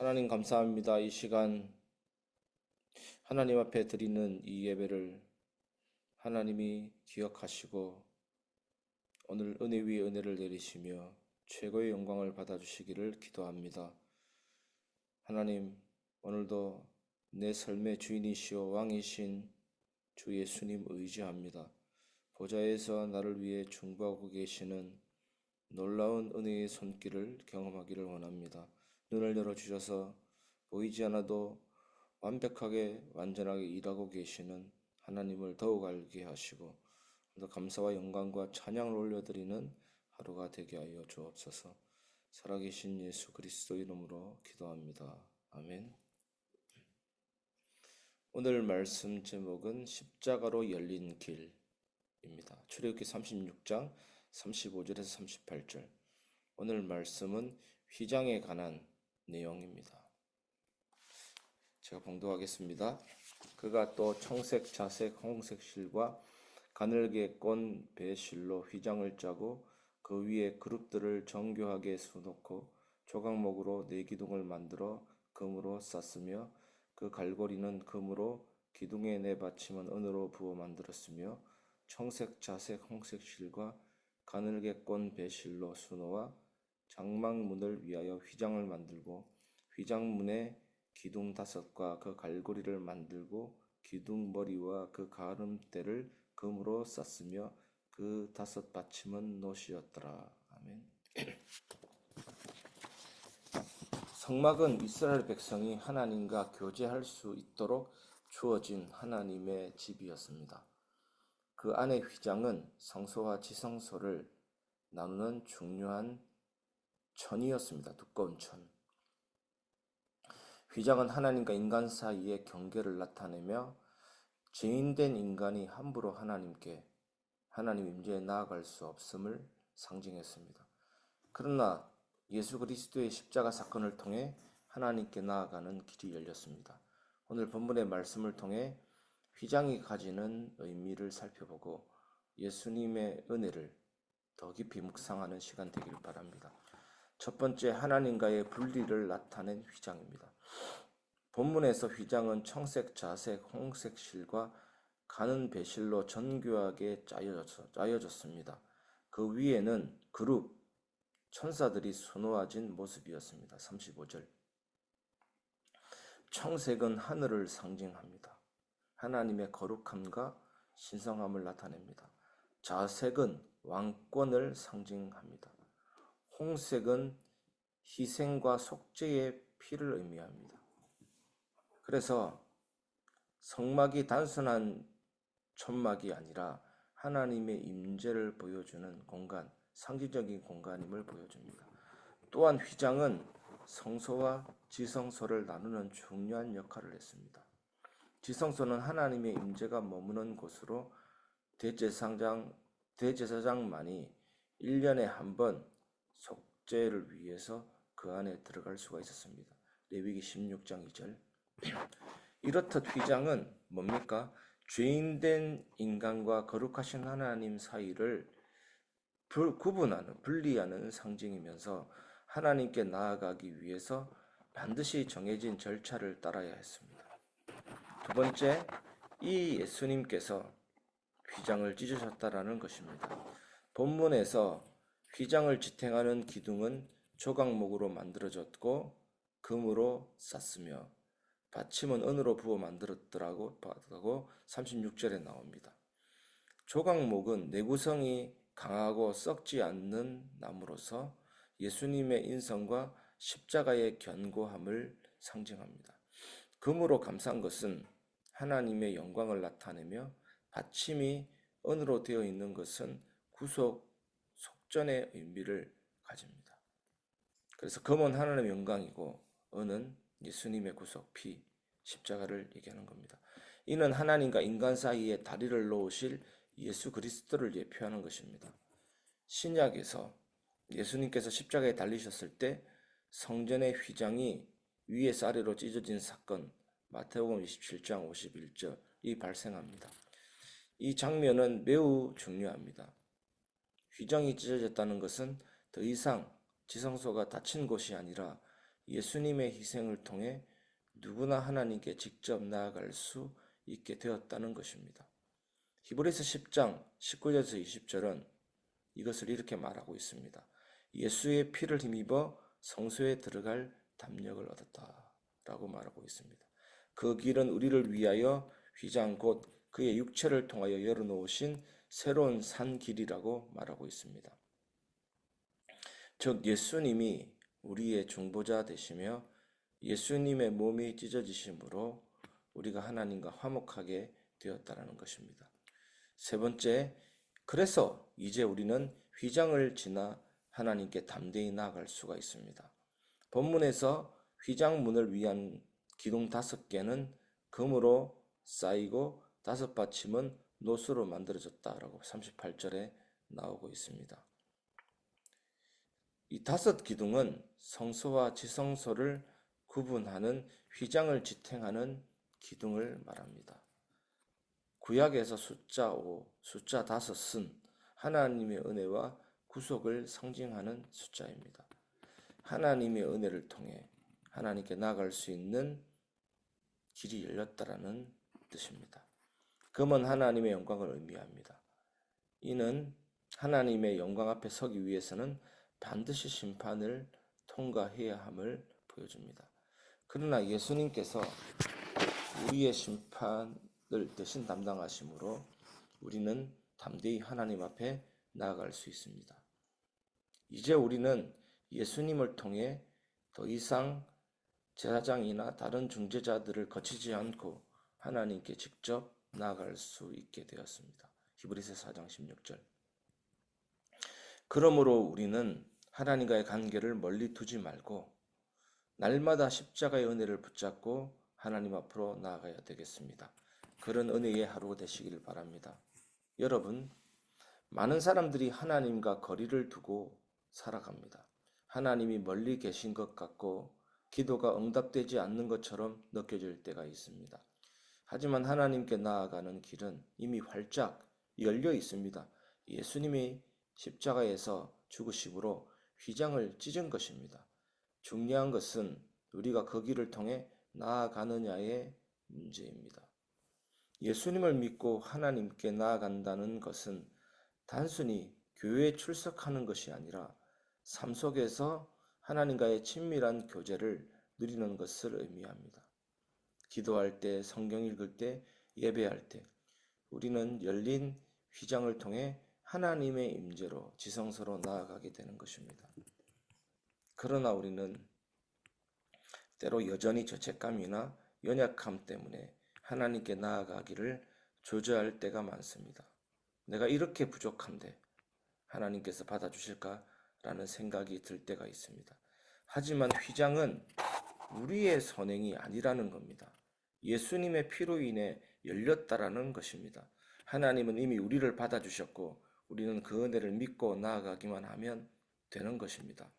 하나님 감사합니다. 이 시간 하나님 앞에 드리는 이 예배를 하나님이 기억하시고 오늘 은혜 위에 은혜를 내리시며 최고의 영광을 받아주시기를 기도합니다. 하나님, 오늘도 내 삶의 주인이시오 왕이신 주 예수님 의지합니다. 보좌에서 나를 위해 중보하고 계시는 놀라운 은혜의 손길을 경험하기를 원합니다. 눈을 열어주셔서 보이지 않아도 완벽하게 완전하게 일하고 계시는 하나님을 더욱 알게 하시고 더 감사와 영광과 찬양을 올려드리는 하루가 되게 하여 주옵소서. 살아계신 예수 그리스도 이름으로 기도합니다. 아멘. 오늘 말씀 제목은 십자가로 열린 길입니다. 출애굽기 36장 35절에서 38절. 오늘 말씀은 휘장에 관한 내용입니다. 제가 봉독하겠습니다. 그가 또 청색, 자색, 홍색 실과 가늘게 꼰 배실로 휘장을 짜고 그 위에 그룹들을 정교하게 수놓고 조각목으로 네 기둥을 만들어 금으로 쌌으며 그 갈고리는 금으로 기둥의 네 받침은 은으로 부어 만들었으며 청색, 자색, 홍색 실과 가늘게 꼰 배실로 수놓아 장막문을 위하여 휘장을 만들고 휘장문에 기둥 5과 그 갈고리를 만들고 기둥 머리와 그 가름대를 금으로 쌌으며 그 5 받침은 노시였더라. 아멘. 성막은 이스라엘 백성이 하나님과 교제할 수 있도록 주어진 하나님의 집이었습니다. 그 안의 휘장은 성소와 지성소를 나누는 중요한 천이었습니다. 두꺼운 천. 휘장은 하나님과 인간 사이의 경계를 나타내며 죄인된 인간이 함부로 하나님 임재에 나아갈 수 없음을 상징했습니다. 그러나 예수 그리스도의 십자가 사건을 통해 하나님께 나아가는 길이 열렸습니다. 오늘 본문의 말씀을 통해 휘장이 가지는 의미를 살펴보고 예수님의 은혜를 더 깊이 묵상하는 시간 되길 바랍니다. 첫 번째, 하나님과의 분리를 나타낸 휘장입니다. 본문에서 휘장은 청색, 자색, 홍색 실과 가는 배실로 정교하게 짜여졌습니다. 그 위에는 그룹, 천사들이 수놓아진 모습이었습니다. 35절. 청색은 하늘을 상징합니다. 하나님의 거룩함과 신성함을 나타냅니다. 자색은 왕권을 상징합니다. 홍색은 희생과 속죄의 피를 의미합니다. 그래서 성막이 단순한 천막이 아니라 하나님의 임재를 보여주는 공간, 상징적인 공간임을 보여줍니다. 또한 휘장은 성소와 지성소를 나누는 중요한 역할을 했습니다. 지성소는 하나님의 임재가 머무는 곳으로 대제사장만이 1년에 한 번 속죄를 위해서 그 안에 들어갈 수가 있었습니다. 레위기 16장 2절. 이렇듯 휘장은 뭡니까? 죄인된 인간과 거룩하신 하나님 사이를 분리하는 상징이면서 하나님께 나아가기 위해서 반드시 정해진 절차를 따라야 했습니다. 두 번째, 이 예수님께서 휘장을 찢으셨다라는 것입니다. 본문에서 휘장을 지탱하는 기둥은 조각목으로 만들어졌고 금으로 쌌으며 받침은 은으로 부어 만들었더라고 36절에 나옵니다. 조각목은 내구성이 강하고 썩지 않는 나무로서 예수님의 인성과 십자가의 견고함을 상징합니다. 금으로 감싼 것은 하나님의 영광을 나타내며 받침이 은으로 되어 있는 것은 속전의 의미를 가집니다. 그래서 금은 하나님의 영광이고 은은 예수님의 구속 피, 십자가를 얘기하는 겁니다. 이는 하나님과 인간 사이에 다리를 놓으실 예수 그리스도를 예표하는 것입니다. 신약에서 예수님께서 십자가에 달리셨을 때 성전의 휘장이 위에서 아래로 찢어진 사건, 마태복음 27장 51절이 발생합니다. 이 장면은 매우 중요합니다. 휘장이 찢어졌다는 것은 더 이상 지성소가 닫힌 곳이 아니라 예수님의 희생을 통해 누구나 하나님께 직접 나아갈 수 있게 되었다는 것입니다. 히브리서 10장 19절에서 20절은 이것을 이렇게 말하고 있습니다. 예수의 피를 힘입어 성소에 들어갈 담력을 얻었다라고 말하고 있습니다. 그 길은 우리를 위하여 휘장 곧 그의 육체를 통하여 열어놓으신 새로운 산 길이라고 말하고 있습니다. 즉 예수님이 우리의 중보자 되시며 예수님의 몸이 찢어지심으로 우리가 하나님과 화목하게 되었다는 것입니다. 세 번째, 그래서 이제 우리는 휘장을 지나 하나님께 담대히 나아갈 수가 있습니다. 본문에서 휘장문을 위한 기둥 5개는 금으로 쌓이고 5받침은 노수로 만들어졌다라고 38절에 나오고 있습니다. 이 5기둥은 성소와 지성소를 구분하는 휘장을 지탱하는 기둥을 말합니다. 구약에서 숫자 5, 숫자 5은 하나님의 은혜와 구속을 상징하는 숫자입니다. 하나님의 은혜를 통해 하나님께 나아갈 수 있는 길이 열렸다라는 뜻입니다. 금은 하나님의 영광을 의미합니다. 이는 하나님의 영광 앞에 서기 위해서는 반드시 심판을 통과해야 함을 보여줍니다. 그러나 예수님께서 우리의 심판을 대신 담당하심으로 우리는 담대히 하나님 앞에 나아갈 수 있습니다. 이제 우리는 예수님을 통해 더 이상 제사장이나 다른 중재자들을 거치지 않고 하나님께 직접 나아갈 수 있게 되었습니다. 히브리서 4장 16절. 그러므로 우리는 하나님과의 관계를 멀리 두지 말고 날마다 십자가의 은혜를 붙잡고 하나님 앞으로 나아가야 되겠습니다. 그런 은혜의 하루 되시길 바랍니다. 여러분, 많은 사람들이 하나님과 거리를 두고 살아갑니다. 하나님이 멀리 계신 것 같고 기도가 응답되지 않는 것처럼 느껴질 때가 있습니다. 하지만 하나님께 나아가는 길은 이미 활짝 열려 있습니다. 예수님이 십자가에서 죽으심으로 휘장을 찢은 것입니다. 중요한 것은 우리가 그 길을 통해 나아가느냐의 문제입니다. 예수님을 믿고 하나님께 나아간다는 것은 단순히 교회에 출석하는 것이 아니라 삶 속에서 하나님과의 친밀한 교제를 누리는 것을 의미합니다. 기도할 때, 성경 읽을 때, 예배할 때 우리는 열린 휘장을 통해 하나님의 임재로 지성소로 나아가게 되는 것입니다. 그러나 우리는 때로 여전히 죄책감이나 연약함 때문에 하나님께 나아가기를 주저할 때가 많습니다. 내가 이렇게 부족한데 하나님께서 받아주실까라는 생각이 들 때가 있습니다. 하지만 휘장은 우리의 선행이 아니라는 겁니다. 예수님의 피로 인해 열렸다라는 것입니다. 하나님은 이미 우리를 받아주셨고 우리는 그 은혜를 믿고 나아가기만 하면 되는 것입니다.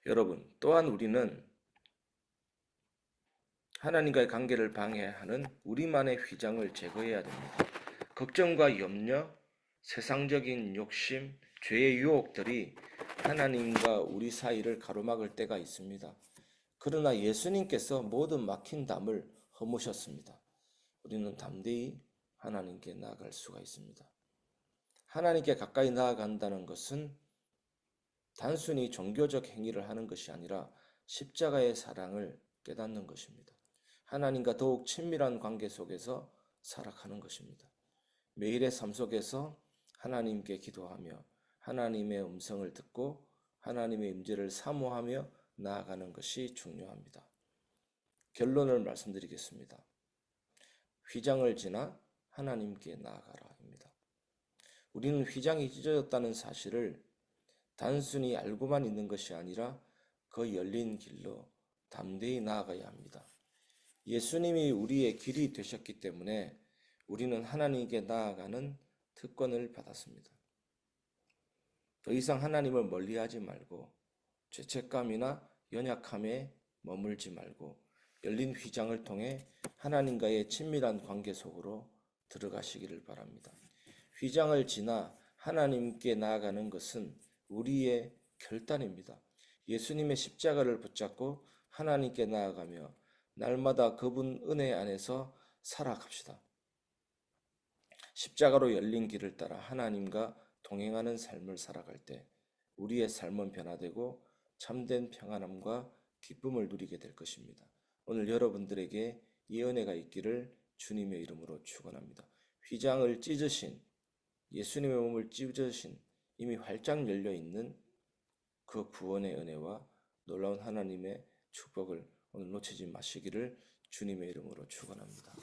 여러분, 또한 우리는 하나님과의 관계를 방해하는 우리만의 휘장을 제거해야 됩니다. 걱정과 염려, 세상적인 욕심, 죄의 유혹들이 하나님과 우리 사이를 가로막을 때가 있습니다. 그러나 예수님께서 모든 막힌 담을 허무셨습니다. 우리는 담대히 하나님께 나아갈 수가 있습니다. 하나님께 가까이 나아간다는 것은 단순히 종교적 행위를 하는 것이 아니라 십자가의 사랑을 깨닫는 것입니다. 하나님과 더욱 친밀한 관계 속에서 살아가는 것입니다. 매일의 삶 속에서 하나님께 기도하며 하나님의 음성을 듣고 하나님의 임재를 사모하며 나아가는 것이 중요합니다. 결론을 말씀드리겠습니다. 휘장을 지나 하나님께 나아가라입니다. 우리는 휘장이 찢어졌다는 사실을 단순히 알고만 있는 것이 아니라 그 열린 길로 담대히 나아가야 합니다. 예수님이 우리의 길이 되셨기 때문에 우리는 하나님께 나아가는 특권을 받았습니다. 더 이상 하나님을 멀리하지 말고 죄책감이나 연약함에 머물지 말고 열린 휘장을 통해 하나님과의 친밀한 관계 속으로 들어가시기를 바랍니다. 휘장을 지나 하나님께 나아가는 것은 우리의 결단입니다. 예수님의 십자가를 붙잡고 하나님께 나아가며 날마다 그분 은혜 안에서 살아갑시다. 십자가로 열린 길을 따라 하나님과 동행하는 삶을 살아갈 때 우리의 삶은 변화되고 참된 평안함과 기쁨을 누리게 될 것입니다. 오늘 여러분들에게 이 은혜가 있기를 주님의 이름으로 축원합니다. 휘장을 찢으신 예수님의 몸을 찢으신 이미 활짝 열려 있는 그 구원의 은혜와 놀라운 하나님의 축복을 오늘 놓치지 마시기를 주님의 이름으로 축원합니다.